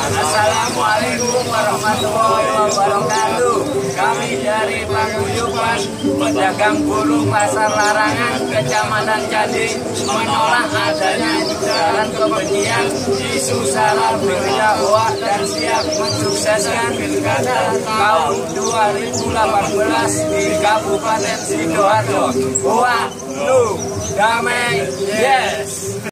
Assalamualaikum warahmatullahi wabarakatuh. Kami dari Paguyuban Pedagang Burung Pasar Larangan, Kecamatan Candi, menolak adanya ujaran kebencian, isu sara berdakwah dan siap mensukseskan pilkada tahun 2018 di Kabupaten Sidoarjo. Wah, damai, yes.